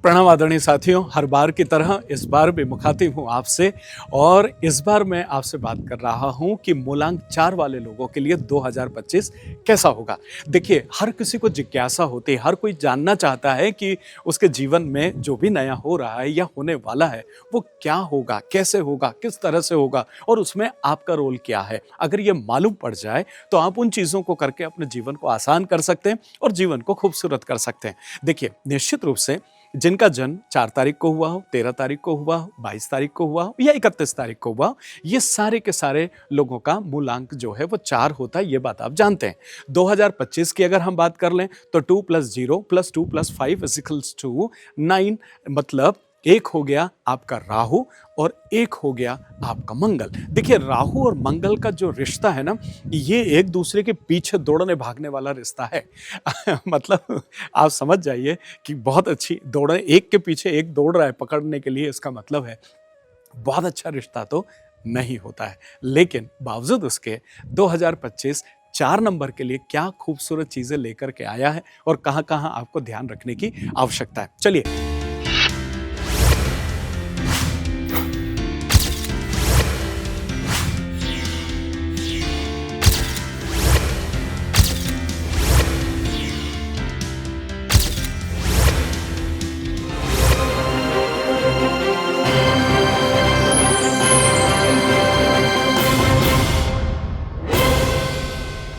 प्रणाम आदरणीय साथियों, हर बार की तरह इस बार भी मुखातिब हूँ आपसे। और इस बार मैं आपसे बात कर रहा हूँ कि मूलांक 4 वाले लोगों के लिए 2025 कैसा होगा। देखिए, हर किसी को जिज्ञासा होती है, हर कोई जानना चाहता है कि उसके जीवन में जो भी नया हो रहा है या होने वाला है वो क्या होगा, कैसे होगा, किस तरह से होगा और उसमें आपका रोल क्या है। अगर ये मालूम पड़ जाए तो आप उन चीज़ों को करके अपने जीवन को आसान कर सकते हैं और जीवन को खूबसूरत कर सकते हैं। देखिए, निश्चित रूप से जिनका जन्म 4 तारीख को हुआ हो, 13 तारीख को हुआ हो, 22 तारीख को हुआ हो या 31 तारीख को हुआ हो, ये सारे के सारे लोगों का मूलांक जो है वो 4 होता है, ये बात आप जानते हैं। 2025 की अगर हम बात कर लें तो 2 + 0 + 2 + 5 = 9, मतलब एक हो गया आपका राहु और एक हो गया आपका मंगल। देखिए, राहु और मंगल का जो रिश्ता है ना, ये एक दूसरे के पीछे दौड़ने भागने वाला रिश्ता है। मतलब आप समझ जाइए कि बहुत अच्छी दौड़, एक के पीछे एक दौड़ रहा है पकड़ने के लिए, इसका मतलब है बहुत अच्छा रिश्ता तो नहीं होता है। लेकिन बावजूद उसके 2025 4 नंबर के लिए क्या खूबसूरत चीजें लेकर के आया है और कहां कहां आपको ध्यान रखने की आवश्यकता है। चलिए,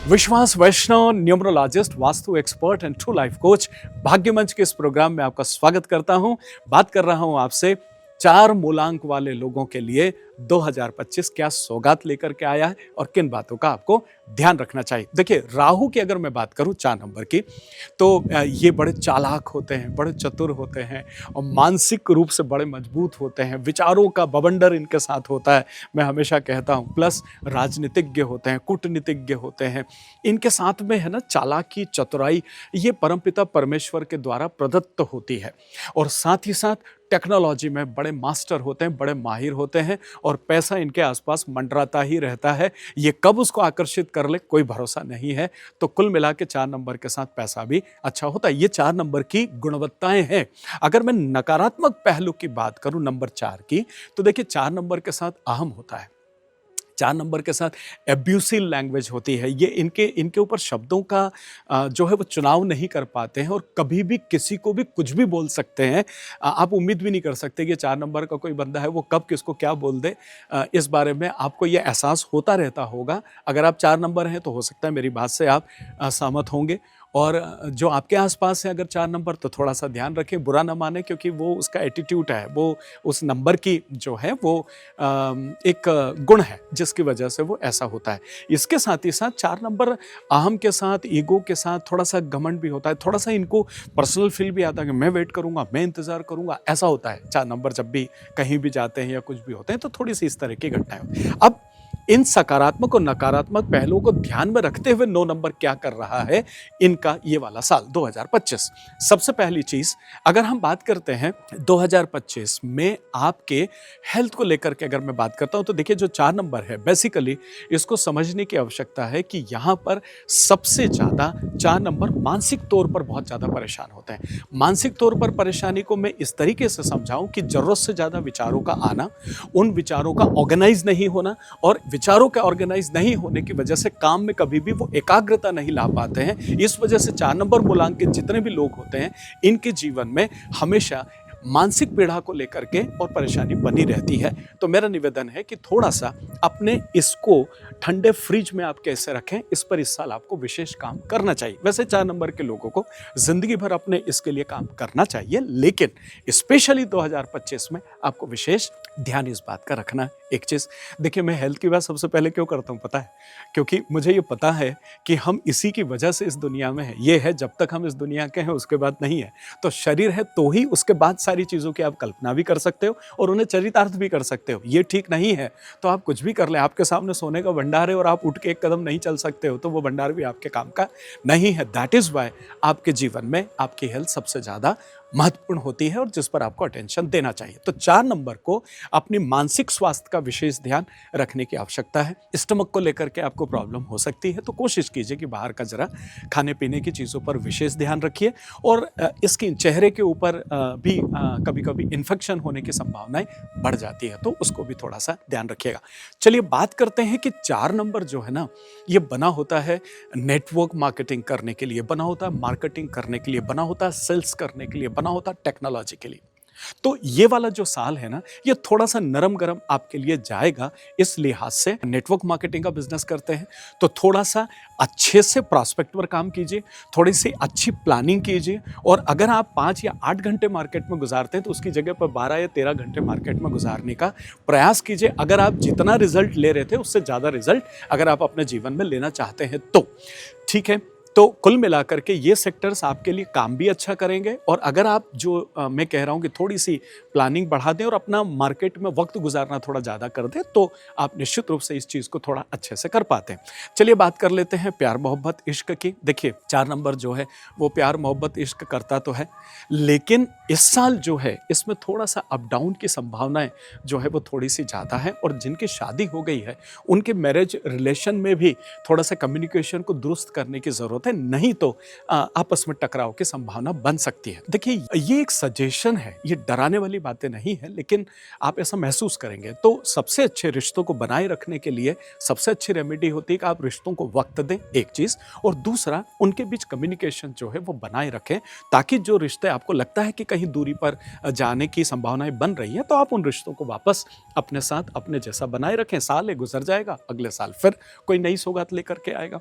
Vishwas Vaishnav, numerologist, vastu expert and true life coach, Bhagya Manch के इस प्रोग्राम में आपका स्वागत करता हूं। बात कर रहा हूं आपसे 4 मूलांक वाले लोगों के लिए 2025 क्या सौगात लेकर के आया है और किन बातों का आपको ध्यान रखना चाहिए। देखिए, राहु की अगर मैं बात करूं 4 नंबर की, तो ये बड़े चालाक होते हैं, बड़े चतुर होते हैं और मानसिक रूप से बड़े मजबूत होते हैं। विचारों का बवंडर इनके साथ होता है, मैं हमेशा कहता हूं। प्लस राजनीतिज्ञ होते हैं, कूटनीतिज्ञ होते हैं। इनके साथ में है ना चालाकी, चतुराई, ये परमपिता परमेश्वर के द्वारा प्रदत्त होती है। और साथ ही साथ टेक्नोलॉजी में बड़े मास्टर होते हैं, बड़े माहिर होते हैं और पैसा इनके आसपास मंडराता ही रहता है। ये कब उसको आकर्षित कर ले कोई भरोसा नहीं है। तो कुल मिला के 4 नंबर के साथ पैसा भी अच्छा होता है। ये 4 नंबर की गुणवत्ताएं हैं। अगर मैं नकारात्मक पहलू की बात करूं नंबर 4 की, तो देखिए 4 नंबर के साथ अहम होता है। 4 नंबर के साथ एब्यूसिव लैंग्वेज होती है। ये इनके ऊपर शब्दों का जो है वो चुनाव नहीं कर पाते हैं और कभी भी किसी को भी कुछ भी बोल सकते हैं। आप उम्मीद भी नहीं कर सकते कि 4 नंबर का कोई बंदा है वो कब किसको क्या बोल दे। इस बारे में आपको ये एहसास होता रहता होगा। अगर आप 4 नंबर हैं तो हो सकता है मेरी बात से आप सहमत होंगे। और जो आपके आसपास है अगर 4 नंबर, तो थोड़ा सा ध्यान रखें, बुरा ना माने, क्योंकि वो उसका एटीट्यूड है, वो उस नंबर की जो है वो एक गुण है जिसकी वजह से वो ऐसा होता है। इसके साथ ही साथ 4 नंबर अहम के साथ, ईगो के साथ थोड़ा सा घमंड भी होता है। थोड़ा सा इनको पर्सनल फील भी आता है कि मैं वेट करूंगा, मैं इंतजार करूंगा, ऐसा होता है 4 नंबर जब भी कहीं भी जाते हैं या कुछ भी होते हैं, तो थोड़ी सी इस तरह की घटनाएं होती हैं। अब इन सकारात्मक और नकारात्मक पहलुओं को ध्यान में रखते हुए 9 नंबर क्या कर रहा है इनका ये वाला साल 2025। सबसे पहली चीज, अगर हम बात करते हैं 2025 में आपके हेल्थ को लेकर के अगर मैं बात करता हूं, तो देखिए जो 4 नंबर है, बेसिकली इसको समझने की आवश्यकता है कि यहां पर सबसे ज्यादा 4 नंबर मानसिक तौर पर बहुत ज्यादा परेशान होते हैं। मानसिक तौर पर परेशानी को मैं इस तरीके से समझाऊं कि जरूरत से ज्यादा विचारों का आना, उन विचारों का ऑर्गेनाइज नहीं होना, और विचारों के ऑर्गेनाइज नहीं होने की वजह से काम में कभी भी वो एकाग्रता नहीं ला पाते हैं। इस वजह से 4 नंबर मूलांकित जितने भी लोग होते हैं, इनके जीवन में हमेशा मानसिक पीड़ा को लेकर के और परेशानी बनी रहती है। तो मेरा निवेदन है कि थोड़ा सा अपने इसको ठंडे फ्रिज में आप कैसे रखें, इस पर इस साल आपको विशेष काम करना चाहिए। वैसे 4 नंबर के लोगों को जिंदगी भर अपने इसके लिए काम करना चाहिए, लेकिन स्पेशली 2025 में आपको विशेष ध्यान इस बात का रखना। एक चीज देखिए, मैं हेल्थ की बात सबसे पहले क्यों करता हूं पता है? क्योंकि मुझे ये पता है कि हम इसी की वजह से इस दुनिया में हैं। ये है, जब तक हम इस दुनिया के हैं उसके बाद नहीं है। तो शरीर है तो ही उसके बाद सारी चीजों की आप कल्पना भी कर सकते हो और उन्हें चरितार्थ भी कर सकते हो। ये ठीक नहीं है तो आप कुछ भी कर ले। आपके सामने सोने का भंडार है और आप उठ के एक कदम नहीं चल सकते हो, तो वो भंडार भी आपके काम का नहीं है। दैट इज वाई आपके जीवन में आपकी हेल्थ सबसे ज्यादा महत्वपूर्ण होती है और जिस पर आपको अटेंशन देना चाहिए। तो 4 नंबर को अपनी मानसिक स्वास्थ्य का विशेष ध्यान रखने की आवश्यकता है। स्टमक को लेकर के आपको प्रॉब्लम हो सकती है, तो कोशिश कीजिए कि बाहर का जरा खाने पीने की चीज़ों पर विशेष ध्यान रखिए। और इसकी चेहरे के ऊपर भी कभी कभी इन्फेक्शन होने की संभावनाएं बढ़ जाती है, तो उसको भी थोड़ा सा ध्यान रखिएगा। चलिए बात करते हैं कि 4 नंबर जो है ना, ये बना होता है नेटवर्क मार्केटिंग करने के लिए, बना होता है मार्केटिंग करने के लिए, बना होता है सेल्स करने के लिए, बना होता है टेक्नोलॉजी के लिए। तो ये वाला जो साल है ना, ये थोड़ा सा नरम गरम आपके लिए जाएगा। इस लिहाज से नेटवर्क मार्केटिंग का बिजनेस करते हैं तो थोड़ा सा अच्छे से प्रॉस्पेक्ट पर काम कीजिए, थोड़ी सी अच्छी प्लानिंग कीजिए। और अगर आप 5 या 8 घंटे मार्केट में गुजारते हैं तो उसकी जगह पर 12 या 13 घंटे मार्केट में गुजारने का प्रयास कीजिए। अगर आप जितना रिजल्ट ले रहे थे उससे ज़्यादा रिजल्ट अगर आप अपने जीवन में लेना चाहते हैं तो ठीक है। तो कुल मिलाकर के ये सेक्टर्स आपके लिए काम भी अच्छा करेंगे। और अगर आप जो मैं कह रहा हूँ कि थोड़ी सी प्लानिंग बढ़ा दें और अपना मार्केट में वक्त गुजारना थोड़ा ज़्यादा कर दें तो आप निश्चित रूप से इस चीज़ को थोड़ा अच्छे से कर पाते हैं। चलिए बात कर लेते हैं प्यार मोहब्बत इश्क की। देखिए 4 नंबर जो है वो प्यार मोहब्बत इश्क करता तो है, लेकिन इस साल जो है इसमें थोड़ा सा अप डाउन की संभावनाएं जो है वो थोड़ी सी ज़्यादा है। और जिनकी शादी हो गई है उनके मैरिज रिलेशन में भी थोड़ा सा कम्युनिकेशन को दुरुस्त करने की ज़रूरत है, नहीं तो आपस में टकराव की संभावना बन सकती है। देखिए ये एक सजेशन है, ये डराने वाली बातें नहीं है, लेकिन आप ऐसा महसूस करेंगे। तो सबसे अच्छे रिश्तों को बनाए रखने के लिए सबसे अच्छी रेमेडी होती है कि आप रिश्तों को वक्त दें, एक चीज़, और दूसरा उनके बीच कम्युनिकेशन जो है वो बनाए रखें, ताकि जो रिश्ते आपको लगता है कि कहीं दूरी पर जाने की संभावनाएं बन रही हैं तो आप उन रिश्तों को वापस अपने साथ अपने जैसा बनाए रखें। साल है गुजर जाएगा, अगले साल फिर कोई नई सौगात लेकर के आएगा।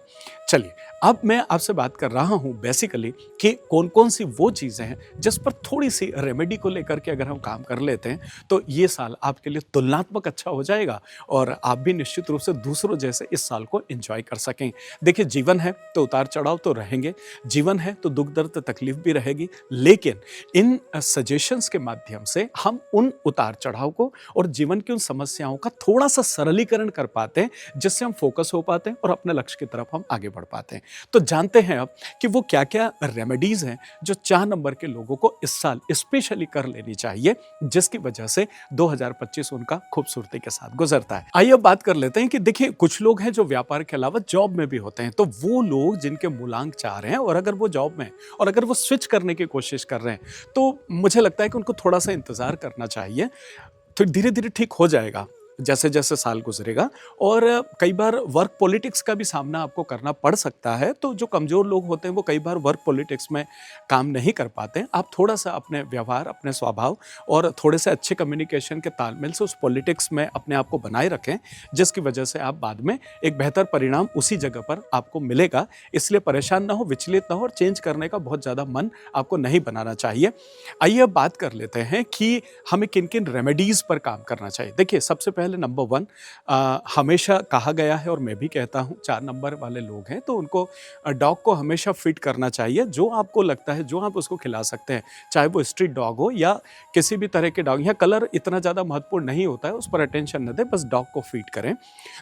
चलिए अब मैं आपसे बात कर रहा हूं बेसिकली कि कौन कौन सी वो चीजें हैं जिस पर थोड़ी सी रेमेडी को लेकर के अगर हम काम कर लेते हैं तो ये साल आपके लिए तुलनात्मक अच्छा हो जाएगा और आप भी निश्चित रूप से दूसरों जैसे इस साल को एंजॉय कर सकें। देखिए जीवन है तो उतार चढ़ाव तो रहेंगे, जीवन है तो दुख दर्द तकलीफ भी रहेगी, लेकिन इन सजेशंस के माध्यम से हम उन उतार चढ़ाव को और जीवन की उन समस्याओं का थोड़ा सा सरलीकरण कर पाते हैं, जिससे हम फोकस हो पाते हैं और अपने लक्ष्य की तरफ हम आगे बढ़ पाते हैं। तो जानते हैं अब कि वो क्या क्या रेमेडीज हैं जो 4 नंबर के लोगों को इस साल स्पेशली कर लेनी चाहिए, जिसकी वजह से 2025 उनका खूबसूरती के साथ गुजरता है। आइए अब बात कर लेते हैं कि देखिए कुछ लोग हैं जो व्यापार के अलावा जॉब में भी होते हैं। तो वो लोग जिनके मूलांक 4 हैं और अगर वो जॉब में और अगर वो स्विच करने की कोशिश कर रहे हैं तो मुझे लगता है कि उनको थोड़ा सा इंतजार करना चाहिए। तो धीरे धीरे ठीक हो जाएगा जैसे जैसे साल गुजरेगा। और कई बार वर्क पॉलिटिक्स का भी सामना आपको करना पड़ सकता है। तो जो कमज़ोर लोग होते हैं वो कई बार वर्क पॉलिटिक्स में काम नहीं कर पाते। आप थोड़ा सा अपने व्यवहार, अपने स्वभाव और थोड़े से अच्छे कम्युनिकेशन के तालमेल से उस पॉलिटिक्स में अपने आप को बनाए रखें, जिसकी वजह से आप बाद में एक बेहतर परिणाम उसी जगह पर आपको मिलेगा। इसलिए परेशान ना हो, विचलित ना हो और चेंज करने का बहुत ज़्यादा मन आपको नहीं बनाना चाहिए। आइए अब बात कर लेते हैं कि हमें किन किन रेमेडीज़ पर काम करना चाहिए। देखिए सबसे पहले नंबर 1, हमेशा कहा गया है और मैं भी कहता हूं 4 नंबर वाले लोग हैं तो उनको डॉग को हमेशा फिट करना चाहिए। जो आपको लगता है, जो आप उसको खिला सकते हैं, चाहे वो स्ट्रीट डॉग हो या किसी भी तरह के डॉग, या कलर इतना ज़्यादा महत्वपूर्ण नहीं होता है, उस पर अटेंशन न दें, बस डॉग को फीड करें।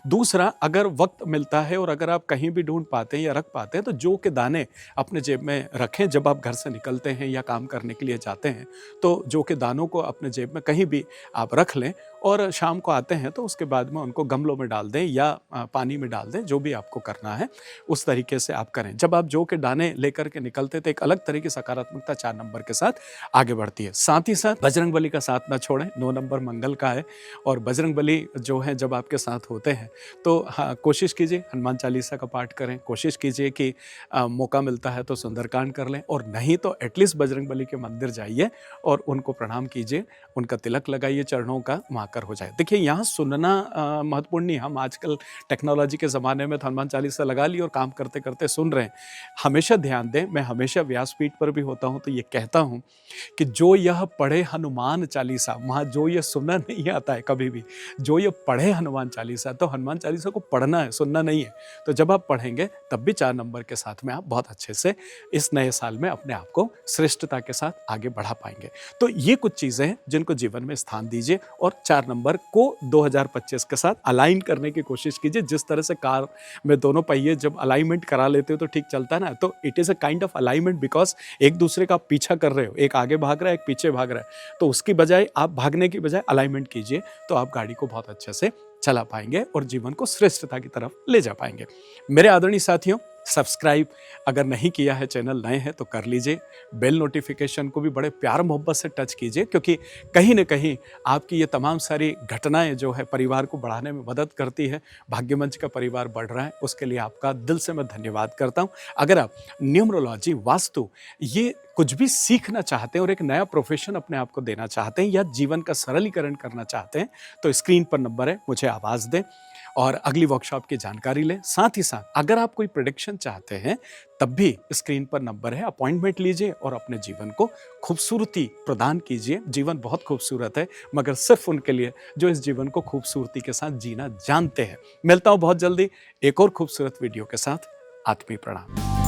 दूसरा, अगर वक्त मिलता है और अगर आप कहीं भी ढूंढ पाते हैं या रख पाते हैं तो जौ के दाने अपने जेब में रखें। जब आप घर से निकलते हैं या काम करने के लिए जाते हैं तो जौ के दानों को अपने जेब में कहीं भी आप रख लें और शाम को आते हैं तो उसके बाद में उनको गमलों में डाल दें या पानी में डाल दें, जो भी आपको करना है उस तरीके से आप करें। जब आप जौ के दाने लेकर के निकलते तो एक अलग तरह की सकारात्मकता 4 नंबर के साथ आगे बढ़ती है। साथ ही साथ बजरंगबली का साथ ना छोड़ें, 9 नंबर मंगल का है और बजरंगबली जो है जब आपके साथ होते हैं तो हाँ, कोशिश कीजिए हनुमान चालीसा का पाठ करें, कोशिश कीजिए कि मौका मिलता है तो सुंदरकांड कर लें, और नहीं तो एटलीस्ट बजरंगबली के मंदिर जाइए और उनको प्रणाम कीजिए, उनका तिलक लगाइए चरणों का, माकर हो जाए। देखिए यहाँ सुनना महत्वपूर्ण नहीं, हम आजकल टेक्नोलॉजी के ज़माने में तो हनुमान चालीसा लगा ली और काम करते करते सुन रहे हैं। हमेशा ध्यान दें, मैं हमेशा व्यासपीठ पर भी होता हूँ तो ये कहता हूँ कि जो यह पढ़े हनुमान चालीसा, वहाँ जो ये सुनना नहीं आता है कभी भी, जो ये पढ़े हनुमान चालीसा, तो हनुमान चालीसा को पढ़ना है, सुनना नहीं है। तो जब आप पढ़ेंगे तब भी 4 नंबर के साथ में आप बहुत अच्छे से इस नए साल में अपने आप को श्रेष्ठता के साथ आगे बढ़ा पाएंगे। तो ये कुछ चीज़ें हैं जिनको जीवन में स्थान दीजिए और 4 4 नंबर को 2025 के साथ अलाइन करने की कोशिश कीजिए। जिस तरह से कार में दोनों पहिए जब अलाइनमेंट करा लेते हो तो ठीक चलता है ना, तो it is a kind of alignment, because एक दूसरे का आप पीछा कर रहे हो, एक आगे भाग रहा है, एक पीछे भाग रहा है, तो उसकी बजाय आप भागने की बजाय अलाइनमेंट कीजिए, तो आप गाड़ी को बहुत अच्छे से चला पाएंगे और जीवन को श्रेष्ठता की तरफ ले जा पाएंगे। मेरे आदरणीय साथियों, सब्सक्राइब अगर नहीं किया है, चैनल नए हैं तो कर लीजिए। बेल नोटिफिकेशन को भी बड़े प्यार मोहब्बत से टच कीजिए, क्योंकि कहीं न कहीं आपकी ये तमाम सारी घटनाएं जो है परिवार को बढ़ाने में मदद करती है। भाग्यमंच का परिवार बढ़ रहा है, उसके लिए आपका दिल से मैं धन्यवाद करता हूँ। अगर आप न्यूमरोलॉजी, वास्तु ये कुछ भी सीखना चाहते हैं और एक नया प्रोफेशन अपने आप को देना चाहते हैं या जीवन का सरलीकरण करना चाहते हैं, तो स्क्रीन पर नंबर है, मुझे आवाज़ दें और अगली वर्कशॉप की जानकारी लें। साथ ही साथ अगर आप कोई प्रेडिक्शन चाहते हैं, तब भी स्क्रीन पर नंबर है, अपॉइंटमेंट लीजिए और अपने जीवन को खूबसूरती प्रदान कीजिए। जीवन बहुत खूबसूरत है, मगर सिर्फ उनके लिए जो इस जीवन को खूबसूरती के साथ जीना जानते हैं। मिलता हूं बहुत जल्दी एक और खूबसूरत वीडियो के साथ। आत्मीय प्रणाम।